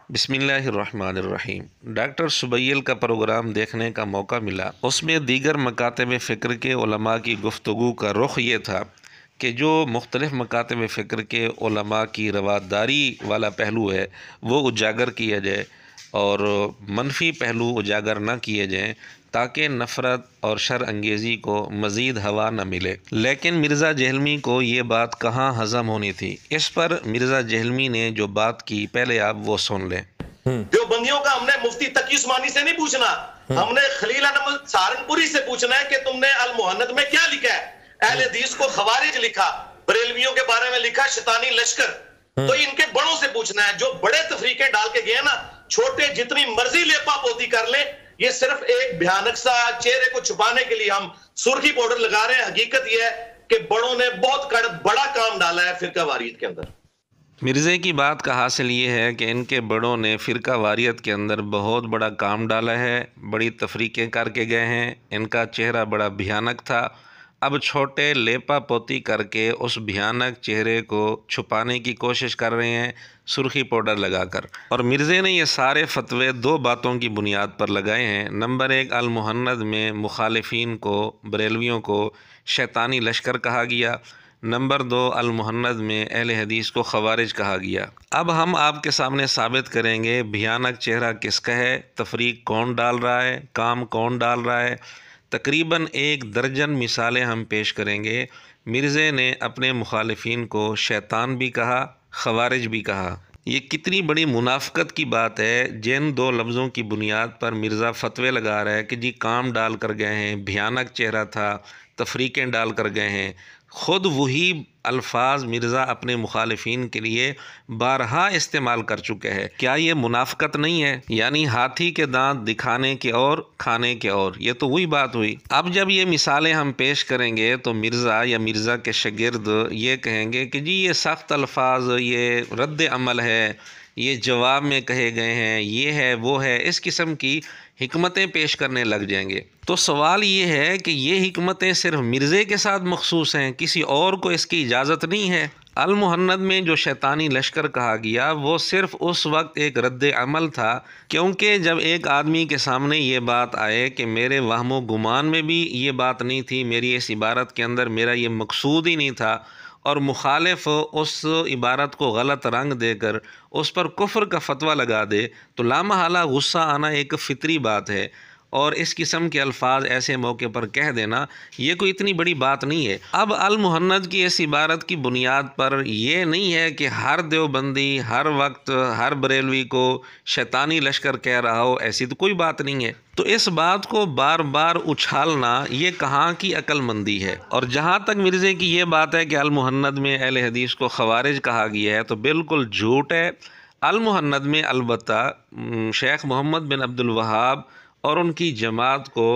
बिस्मिल्लाहिर्रहमानिर्रहीम। डॉक्टर सुबैल का प्रोग्राम देखने का मौका मिला। उसमें दीगर मकातब फ़िक्र के उलमा की गुफ्तगू का रुख ये था कि जो मुख्तलिफ़ मकातब फ़िक्र के उलमा की रवादारी वाला पहलू है वो उजागर किया जाए और मनफी पहलू उजागर ना किए जाएँ ताकि नफ़रत और शर अंगेज़ी को मज़ीद हवा न मिले। लेकिन मिर्ज़ा जहलमी को ये बात कहाँ हज़म होनी थी। इस पर मिर्ज़ा जहलमी ने जो बात की पहले आप वो सुन लें। जो बंदियों का हमने मुफ्ती तकी उस्मानी से नहीं पूछना, हमने खलील अहमद सहारनपुरी से पूछना है कि तुमने अल मुहन्नद में क्या लिखा है। अहले हदीस को खवारिज लिखा, बरेलवियों के बारे में लिखा शैतानी लश्कर। तो इनके बड़ों से पूछना है जो बड़े तफरीके डाल के गए ना, छोटे जितनी मर्जी लेपा पोती कर ले, ये सिर्फ एक भयानक सा चेहरे को छुपाने के लिए हम सुर्खी पाउडर लगा रहे हैं। हकीकत यह है कि बड़ों ने बहुत बड़ा काम डाला है फिरका वारियत के अंदर। मिर्ज़े की बात का हासिल ये है कि इनके बड़ों ने फ़िरका वारियत के अंदर बहुत बड़ा काम डाला है, बड़ी तफरीक़ें करके गए हैं। इनका चेहरा बड़ा भयानक था, अब छोटे लेपा पोती करके उस भयानक चेहरे को छुपाने की कोशिश कर रहे हैं सुर्खी पाउडर लगाकर। और मिर्ज़े ने ये सारे फतवे दो बातों की बुनियाद पर लगाए हैं। नंबर एक, अल मुहन्नद में मुखालिफिन को, बरेलवियों को शैतानी लश्कर कहा गया। नंबर दो, अल मुहन्नद में अहले हदीस को खवारिज कहा गया। अब हम आपके सामने साबित करेंगे भयानक चेहरा किसका है, तफरीक कौन डाल रहा है, काम कौन डाल रहा है। तकरीबन 1 दर्जन मिसालें हम पेश करेंगे। मिर्ज़े ने अपने मुखालिफिन को शैतान भी कहा, खवारिज भी कहा। ये कितनी बड़ी मुनाफ़कत की बात है। जिन दो लफ्ज़ों की बुनियाद पर मिर्ज़ा फतवे लगा रहा है कि जी काम डाल कर गए हैं, भयानक चेहरा था, तफरीक़ें डाल कर गए हैं, ख़ुद वही अल्फाज मिर्ज़ा अपने मुखालिफिन के लिए बारहा इस्तेमाल कर चुके हैं। क्या ये मुनाफ़कत नहीं है? यानी हाथी के दांत दिखाने के और खाने के और, ये तो वही बात हुई। अब जब ये मिसालें हम पेश करेंगे तो मिर्ज़ा या मिर्ज़ा के शागिर्द ये कहेंगे कि जी ये सख्त अल्फाज, ये रद्द अमल है, ये जवाब में कहे गए हैं, ये है वो है, इस किस्म की हिकमतें पेश करने लग जाएंगे। तो सवाल ये है कि ये हिकमतें सिर्फ मिर्ज़े के साथ मखसूस हैं, किसी और को इसकी इजाज़त नहीं है। अल मुहन्नद में जो शैतानी लश्कर कहा गया वो सिर्फ उस वक्त एक रद्द अमल था, क्योंकि जब एक आदमी के सामने ये बात आए कि मेरे वहमो गुमान में भी ये बात नहीं थी, मेरी इस इबारत के अंदर मेरा ये मकसूद ही नहीं था, और मुखालिफ उस इबारत को गलत रंग देकर उस पर कुफ्र का फतवा लगा दे, तो लामहला गुस्सा आना एक फ़ितरी बात है। और इस किस्म के अल्फाज ऐसे मौके पर कह देना ये कोई इतनी बड़ी बात नहीं है। अब अल मुहन्नद की इस इबारत की बुनियाद पर यह नहीं है कि हर देवबंदी हर वक्त हर बरेलवी को शैतानी लश्कर कह रहा हो, ऐसी तो कोई बात नहीं है। तो इस बात को बार बार उछालना ये कहाँ की अक्लमंदी है। और जहाँ तक मिर्ज़े की ये बात है कि अल मुहन्नद में अहले हदीस को खवारिज कहा गया है, तो बिल्कुल झूठ है। अल मुहन्नद में अलबत्ता शेख मोहम्मद बिन अब्दुल वहाब और उनकी जमात को,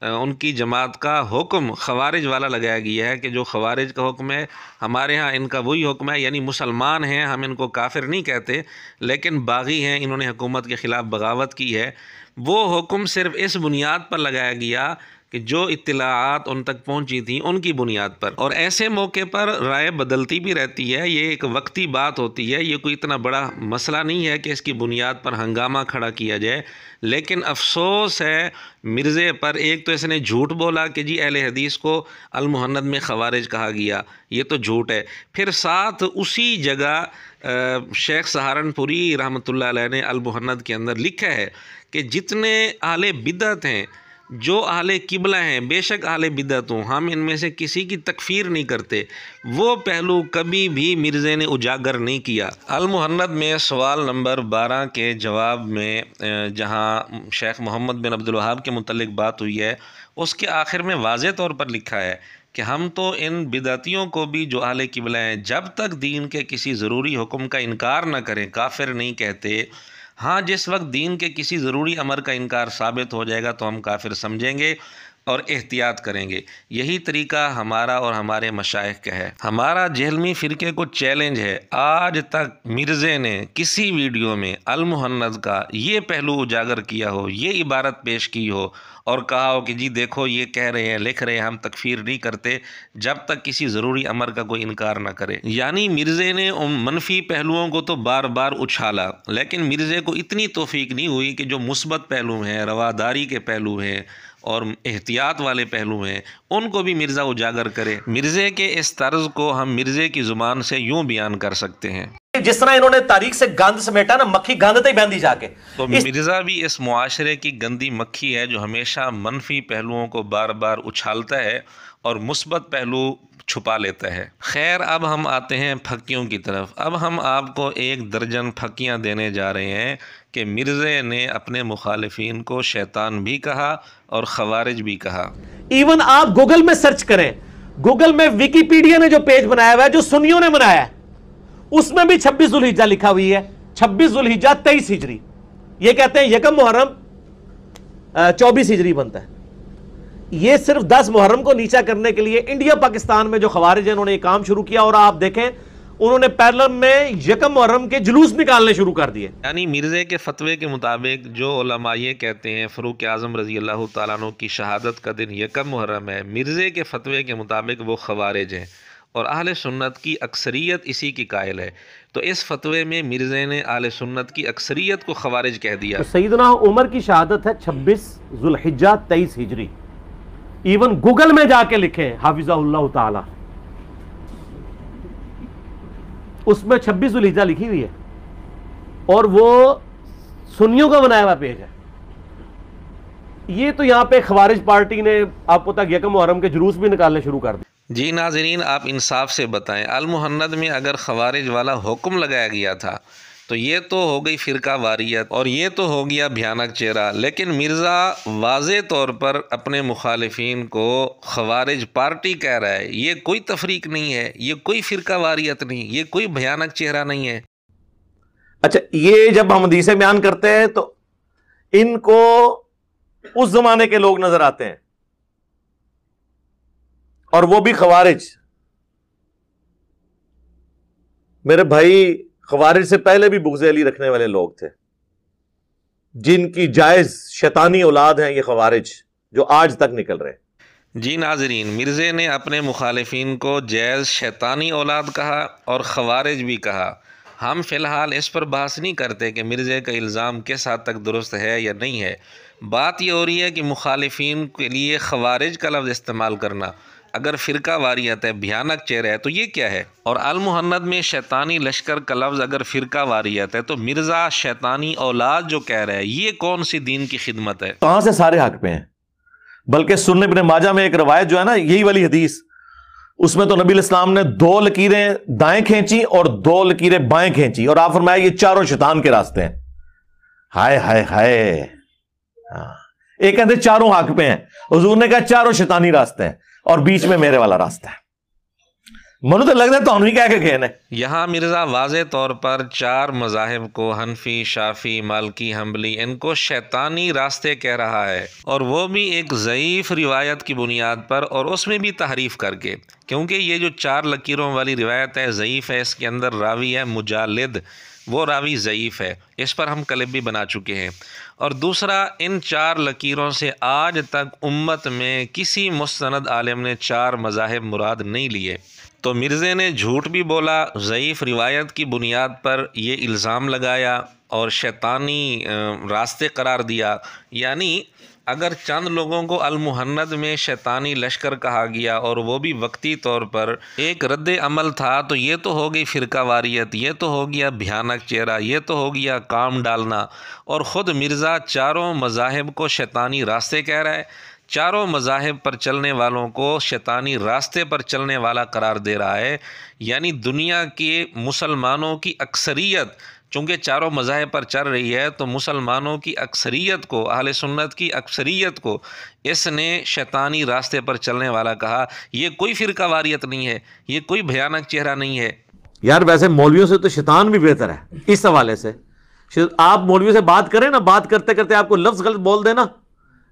उनकी जमात का हुक्म खवारिज वाला लगाया गया है कि जो खवारिज का हुक्म है हमारे यहाँ इनका वही हुक्म है। यानी मुसलमान हैं, हम इनको काफिर नहीं कहते, लेकिन बागी हैं, इन्होंने हुकूमत के ख़िलाफ़ बगावत की है। वो हुक्म सिर्फ इस बुनियाद पर लगाया गया कि जो इत्तलाआत उन तक पहुंची थी उनकी बुनियाद पर। और ऐसे मौके पर राय बदलती भी रहती है, ये एक वक्ती बात होती है, ये कोई इतना बड़ा मसला नहीं है कि इसकी बुनियाद पर हंगामा खड़ा किया जाए। लेकिन अफसोस है मिर्ज़े पर, एक तो इसने झूठ बोला कि जी अहले हदीस को अल मुहन्नद में खवारिज कहा गया, ये तो झूठ है। फिर साथ उसी जगह शेख सहारनपुरी रहमतुल्लाह अलैह ने अल मुहन्नद के अंदर लिखा है कि जितने अहले बिदअत हैं, जो अहले किबला हैं, बेशक अहले बिदअत हों, हम इनमें से किसी की तकफ़ीर नहीं करते, वो पहलू कभी भी मिर्ज़े ने उजागर नहीं किया। अल मुहन्नद में सवाल नंबर 12 के जवाब में जहाँ शेख मोहम्मद बिन अब्दुल वहाब के मुतल्लिक़ बात हुई है, उसके आखिर में वाज़े तौर पर लिखा है कि हम तो इन बिदअतियों को भी जो अहले किबला हैं जब तक दीन के किसी ज़रूरी हुक्म का इनकार न करें काफिर नहीं कहते। हाँ, जिस वक्त दीन के किसी ज़रूरी अमर का इनकार साबित हो जाएगा तो हम काफिर समझेंगे। और एहतियात करेंगे। यही तरीका हमारा और हमारे मशाइख का है। हमारा जहलमी फ़िरके को चैलेंज है, आज तक मिर्ज़े ने किसी वीडियो में अल मुहन्नद का ये पहलू उजागर किया हो, ये इबारत पेश की हो और कहा हो कि जी देखो ये कह रहे हैं, लिख रहे हैं, हम तकफ़ीर नहीं करते जब तक किसी ज़रूरी अमर का कोई इनकार ना करे। यानी मिर्ज़े ने उन मनफी पहलुओं को तो बार बार उछाला, लेकिन मिर्ज़े को इतनी तौफीक नहीं हुई कि जो मुस्बत पहलू हैं, रवादारी के पहलू हैं और एहतियात वाले पहलू हैं, उनको भी मिर्ज़ा उजागर करे। मिर्ज़े के इस तर्ज़ को हम मिर्ज़े की ज़ुबान से यूँ बयान कर सकते हैं, जिस तरह इन्होंने तारीख से गंद समेटा ना, मक्खी गंद ही बंदी जाके। तो मिर्ज़ा भी इस मुआशरे की गंदी मक्खी है जो हमेशा मनफी पहलुओं को बार बार उछालता है और मुस्बत पहलू छुपा लेता है। खैर, अब हम आते हैं फक्कियों की तरफ। अब हम आपको 1 दर्जन फक्कियाँ देने जा रहे हैं कि मिर्ज़े ने अपने मुखालिफिन को शैतान भी कहा और खवारिज भी कहा। इवन आप गूगल में सर्च करें, गूगल में विकिपीडिया ने जो पेज बनाया हुआ है, जो सुन्नियों ने बनाया है, उसमें भी 26 जुल्हिज्जा लिखा हुई है। 26 जुल्हिज्जा 23 हिजरी, ये कहते हैं यकम मुहर्रम 24 हिजरी बनता है। ये सिर्फ 10 मुहर्रम को नीचा करने के लिए इंडिया पाकिस्तान में जो खवारिज हैं उन्होंने ये काम शुरू किया, और आप देखें उन्होंने पैरलम में यकम मुहर्रम के जुलूस निकालने शुरू कर दिए। यानी मिर्ज़े के फतवे के मुताबिक जो उलमा ये कहते हैं फ़रूक आज़म रज़ी अल्लाह तआला अन्हु की शहादत का दिन यकम मुहर्रम है, मिर्ज़े के फतवे के मुताबिक वो खवारिज हैं और अहले सुन्नत की अक्सरियत इसी की कायल है। तो इस फतवे में मिर्ज़े ने अहले सुन्नत की अक्सरियत को खवारिज कह दिया। तो सैयदना उमर की शहादत है 26 जुल्हिज्जा 23 हिजरी। इवन गूगल में जाके लिखें हाफिज़हुल्लाह ताला, उसमें 26 जुल्हिज्जा लिखी हुई है और वो सुन्नियों का बनाया हुआ पेज है। ये तो यहां पे खवारिज पार्टी ने आपको तक यकम मुहर्रम के जुलूस भी निकालने शुरू कर दिए। जी नाज़रीन, आप इंसाफ से बताएं, अल मुहन्नद में अगर खवारिज वाला हुक्म लगाया गया था तो ये तो हो गई फ़िरका वारियत और ये तो हो गया भयानक चेहरा, लेकिन मिर्ज़ा वाज़े तौर पर अपने मुखालिफिन को खवारिज पार्टी कह रहा है। ये कोई तफरीक नहीं है, ये कोई फ़िरका वारियत नहीं, ये कोई भयानक चेहरा नहीं है। अच्छा, ये जब हम हदीसें बयान करते हैं तो इनको उस जमाने के लोग नजर आते हैं, और वो भी खवारिज। मेरे भाई, खवारिज से पहले भी बुग़्ज़ अली रखने वाले लोग थे, जिनकी जायज शैतानी औलाद हैं ये खवारिज जो आज तक निकल रहे हैं। जी नाज़रीन, मिर्ज़े ने अपने मुखालिफिन को जायज़ शैतानी औलाद कहा और खवारिज भी कहा। हम फ़िलहाल इस पर बहस नहीं करते कि मिर्ज़े का इल्ज़ाम किस हद तक दुरुस्त है या नहीं है। बात ये हो रही है कि मुखालिफिन के लिए खवारिज का लफ्ज़ इस्तेमाल करना अगर फ़िरका वारियत है, भयानक चेहरा है, तो ये क्या है? और अल मुहन्नद में शैतानी लश्कर का लफ्ज़ अगर फ़िरका वारियत है, तो मिर्ज़ा शैतानी औलाद जो कह रहा है, ये कौन सी दीन की खिदमत है? कहां से सारे हक पे हैं। बल्कि सुन्नी इब्न माजा में एक रवायत जो है ना, यही वाली हदीस, उसमें तो नबी इस्लाम ने 2 लकीरें दाएं खींची और 2 लकीरें बाएं खींची, और आप फरमाया ये चारों शैतान के रास्ते हैं। हाय हाय हाय। एक कहते चारों हक पे हैं, हुजूर ने कहा चारों शैतानी रास्ते हैं और बीच में मेरे वाला रास्ता है। मनु तो लगता है तो नहीं कह के गए ना। यहाँ मिर्ज़ा वाज़े तौर पर 4 मज़ाहिब को, हनफी, शाफ़ी, मालकी, हम्बली, इनको शैतानी रास्ते कह रहा है, और वो भी एक ज़ईफ़ रिवायत की बुनियाद पर, और उसमें भी तहरीफ़ करके। क्योंकि ये जो 4 लकीरों वाली रिवायत है ज़ईफ़ है, इसके अंदर रावी है मुजालिद, वो रावी ज़ईफ़ है, इस पर हम क्लिप भी बना चुके हैं। और दूसरा, इन 4 लकीरों से आज तक उम्मत में किसी मुस्तनद आलिम ने 4 मज़ाहिब मुराद नहीं लिए। तो मिर्ज़े ने झूठ भी बोला, ज़ईफ़ रिवायत की बुनियाद पर ये इल्ज़ाम लगाया और शैतानी रास्ते करार दिया। यानी अगर चंद लोगों को अल मुहन्नद में शैतानी लश्कर कहा गया और वो भी वक्ती तौर पर एक रद्द अमल था, तो ये तो हो गई फ़िरका वारियत, ये तो हो गया भयानक चेहरा, ये तो हो गया काम डालना। और ख़ुद मिर्ज़ा चारों मज़ाहिब को शैतानी रास्ते कह रहा है, चारों मज़ाहिब पर चलने वालों को शैतानी रास्ते पर चलने वाला करार दे रहा है। यानी दुनिया के मुसलमानों की अक्सरियत चूँकि चारों मज़ाहिब पर चल रही है, तो मुसलमानों की अक्सरियत को, अहले सुन्नत की अक्सरियत को इसने शैतानी रास्ते पर चलने वाला कहा। ये कोई फ़िरका वारियत नहीं है, ये कोई भयानक चेहरा नहीं है। यार वैसे मौलवियों से तो शैतान भी बेहतर है इस हवाले से। आप मौलवियों से बात करें ना, बात करते करते आपको लफ्ज़ गलत बोल देना,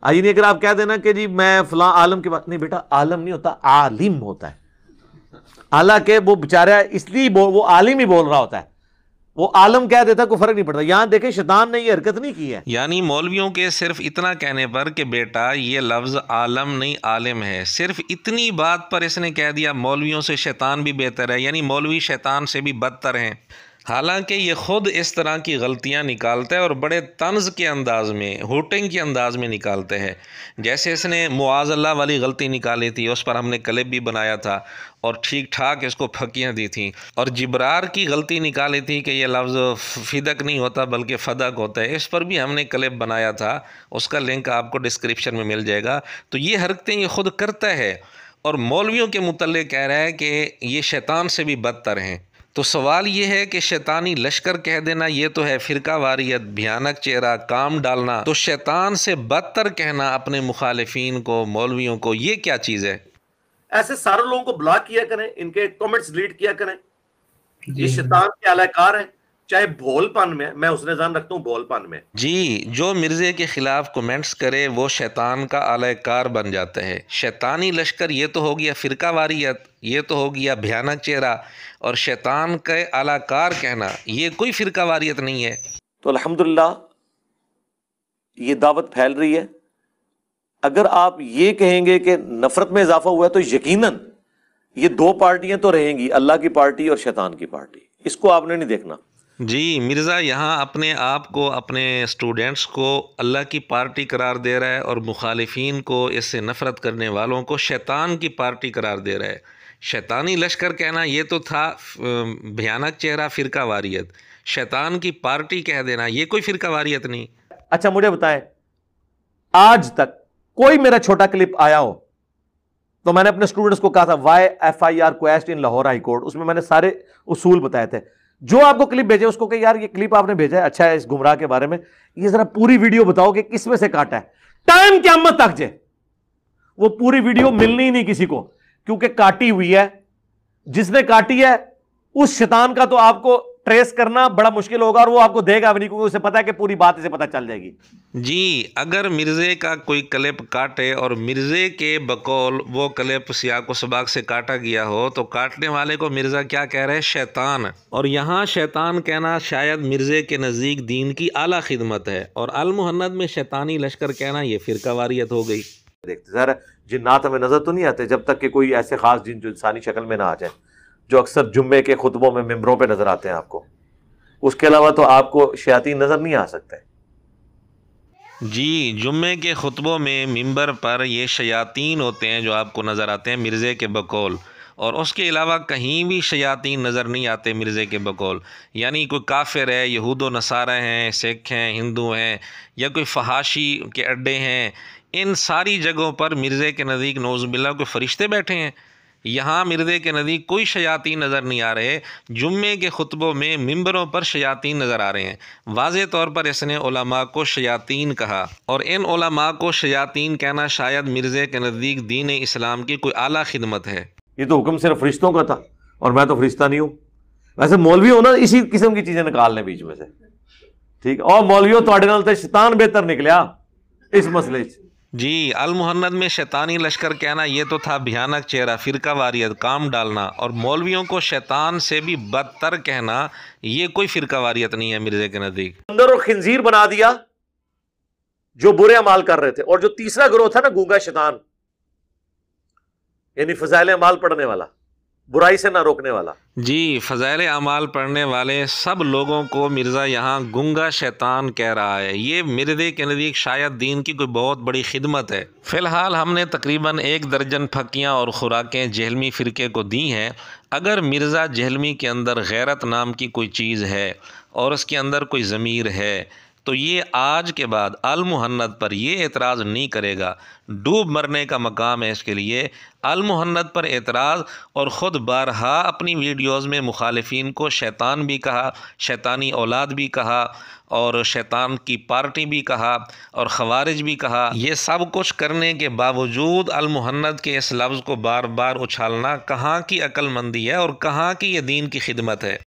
आज नहीं, अगर आप कह देना कि जी मैं फलां आलम की बात नहीं, बेटा आलम नहीं होता, आलिम होता है। हालांकि वो बेचारा इसलिए वो आलिम ही बोल रहा होता है, वो आलम कह देता, कोई फर्क नहीं पड़ता। यहां देखें शैतान ने ये हरकत नहीं की है। यानी मौलवियों के सिर्फ इतना कहने पर कि बेटा ये लफ्ज़ आलम नहीं आलिम है, सिर्फ इतनी बात पर इसने कह दिया मौलवियों से शैतान भी बेहतर है, यानी मौलवी शैतान से भी बदतर हैं। हालांकि ये ख़ुद इस तरह की गलतियां निकालता है और बड़े तंज़ के अंदाज़ में, हुटिंग के अंदाज़ में निकालते हैं। जैसे इसने मुआज़ल्लाह वाली गलती निकाली थी, उस पर हमने क्लिप भी बनाया था और ठीक ठाक इसको फकियाँ दी थी। और जिब्रार की गलती निकाली थी कि यह लफ्ज़ फ़िदक नहीं होता बल्कि फ़दक होता है, इस पर भी हमने क्लिप बनाया था, उसका लिंक आपको डिस्क्रिप्शन में मिल जाएगा। तो ये हरकतें ये ख़ुद करता है और मौलवियों के मुतल्लिक़ कह रहा है कि ये शैतान से भी बदतर हैं। तो सवाल ये है कि शैतानी लश्कर कह देना ये तो है फ़िरका वारियत, भयानक चेहरा, काम डालना, तो शैतान से बदतर कहना अपने मुखालिफिन को, मौलवियों को, ये क्या चीज़ है? ऐसे सारे लोगों को ब्लॉक किया करें, इनके कमेंट्स डिलीट किया करें। ये शैतान के अलाकार है, चाहे भोलपन में, मैं उसने जान रखता हूँ भोलपन में। जी, जो मिर्ज़े के ख़िलाफ़ कमेंट्स करे वो शैतान का आलाकार बन जाता है। शैतानी लश्कर ये तो हो गया फ़िरका वारियत, ये तो हो गया भयानक चेहरा, और शैतान के आलाकार कहना ये कोई फ़िरका वारियत नहीं है। तो अल्हम्दुलिल्लाह ये दावत फैल रही है। अगर आप ये कहेंगे कि नफरत में इजाफा हुआ है तो यकीनन ये दो पार्टियां तो रहेंगी, अल्लाह की पार्टी और शैतान की पार्टी। इसको आपने नहीं देखना। जी, मिर्ज़ा यहाँ अपने आप को, अपने स्टूडेंट्स को अल्लाह की पार्टी करार दे रहा है और मुखालिफिन को, इससे नफ़रत करने वालों को शैतान की पार्टी करार दे रहा है। शैतानी लश्कर कहना ये तो था भयानक चेहरा, फ़िरका वारियत। शैतान की पार्टी कह देना ये कोई फ़िरका वारियत नहीं। अच्छा मुझे बताएं, आज तक कोई मेरा छोटा क्लिप आया हो तो मैंने अपने स्टूडेंट्स को कहा था YFIR क्वेस्ट इन लाहौर हाई कोर्ट, उसमें मैंने सारे उसूल बताए थे। जो आपको क्लिप भेजे उसको कहे यार ये क्लिप आपने भेजा है अच्छा है इस गुमराह के बारे में, ये जरा पूरी वीडियो बताओ कि किस में से काटा है। टाइम क़यामत तक जे वो पूरी वीडियो मिलनी ही नहीं किसी को, क्योंकि काटी हुई है। जिसने काटी है उस शैतान का तो आपको ट्रेस करना बड़ा मुश्किल होगा और वो आपको देगा भी नहीं, क्योंकि उसे पता है कि पूरी बात इसे पता चल जाएगी। जी, अगर मिर्ज़े का कोई क्लिप काटे और मिर्ज़े के बकौल वो क्लिप सियाक़ व सबाक़ से काटा गया हो तो काटने वाले को मिर्ज़ा क्या कह रहे हैं? शैतान। और यहाँ शैतान कहना शायद मिर्ज़े के नज़दीक दीन की आला खिदमत है, और अल मुहन्नद में शैतानी लश्कर कहना ये फ़िरका वारियत हो गई। देखते ज़रा जिन्नात हमें नज़र तो नहीं आते जब तक कि कोई ऐसे ख़ास जिन जो इंसानी शक्ल में ना आ जाए, जो अक्सर जुम्मे के खुतबों में मिंबरों पे नजर आते हैं आपको। उसके अलावा तो आपको शयातीन नजर नहीं आ सकते। जी, जुम्मे के खुतबों में मिंबर पर ये शयातीन होते हैं जो आपको नज़र आते हैं मिर्ज़े के बकौल, और उसके अलावा कहीं भी शयातीन नज़र नहीं आते मिर्ज़े के बकौल। यानी कोई काफिर है, यहूद व नसारा हैं, सिख हैं, हिंदू हैं, या कोई फहाशी के अड्डे हैं, इन सारी जगहों पर मिर्ज़े के नज़दीक नौज़ुबिल्लाह कोई फ़रिश्ते बैठे हैं। यहाँ मिर्ज़े के नज़दीक कोई शयातीन नज़र नहीं आ रहे। जुम्मे के खुतबों में मिंबरों पर शयातीन नज़र आ रहे हैं। वाज़े तौर पर इसने उलमा को शयातीन कहा, और इन उलमा को शयातीन कहना शायद मिर्ज़े के नज़दीक दीन इस्लाम की कोई आला खिदमत है। ये तो हुक्म सिर्फ फरिश्तों का था और मैं तो फरिश्ता नहीं हूँ। वैसे मौलवी हो ना इसी किस्म की चीज़ें निकाल लें बीच में से, ठीक। और मौलवियों ਤੁਹਾਡੇ ਨਾਲ ਤੇ शैतान बेहतर निकलिया इस मसले च। जी, अल मुहन्नद में शैतानी लश्कर कहना ये तो था भयानक चेहरा, फ़िरका वारियत, काम डालना, और मौलवियों को शैतान से भी बदतर कहना ये कोई फ़िरका वारियत नहीं है मिर्ज़े के नज़दीक। बंदर और खिंजीर बना दिया जो बुरे अमाल कर रहे थे। और जो तीसरा गिरोह था ना गूंगा शैतान, यानी फज़ाइल अमाल पढ़ने वाला, बुराई से ना रोकने वाला। जी, फ़ज़ाइल अमाल पढ़ने वाले सब लोगों को मिर्ज़ा यहाँ गूंगा शैतान कह रहा है। ये मिर्ज़े के नज़दीक शायद दीन की कोई बहुत बड़ी खिदमत है। फ़िलहाल हमने तकरीबन 1 दर्जन फकियाँ और ख़ुराकें जहलमी फ़िरके को दी हैं। अगर मिर्ज़ा जहलमी के अंदर गैरत नाम की कोई चीज़ है और उसके अंदर कोई ज़मीर है तो ये आज के बाद अल मुहन्नद पर ये एतराज़ नहीं करेगा। डूब मरने का मकाम है इसके लिए अल मुहन्नद पर एतराज़, और ख़ुद बारहा अपनी वीडियोज़ में मुखालिफिन को शैतान भी कहा, शैतानी औलाद भी कहा, और शैतान की पार्टी भी कहा, और ख़वारिज भी कहा। ये सब कुछ करने के बावजूद अल मुहन्नद के इस लफ्ज़ को बार बार उछालना कहाँ की अक्लमंदी है और कहाँ की ये दीन की खिदमत है।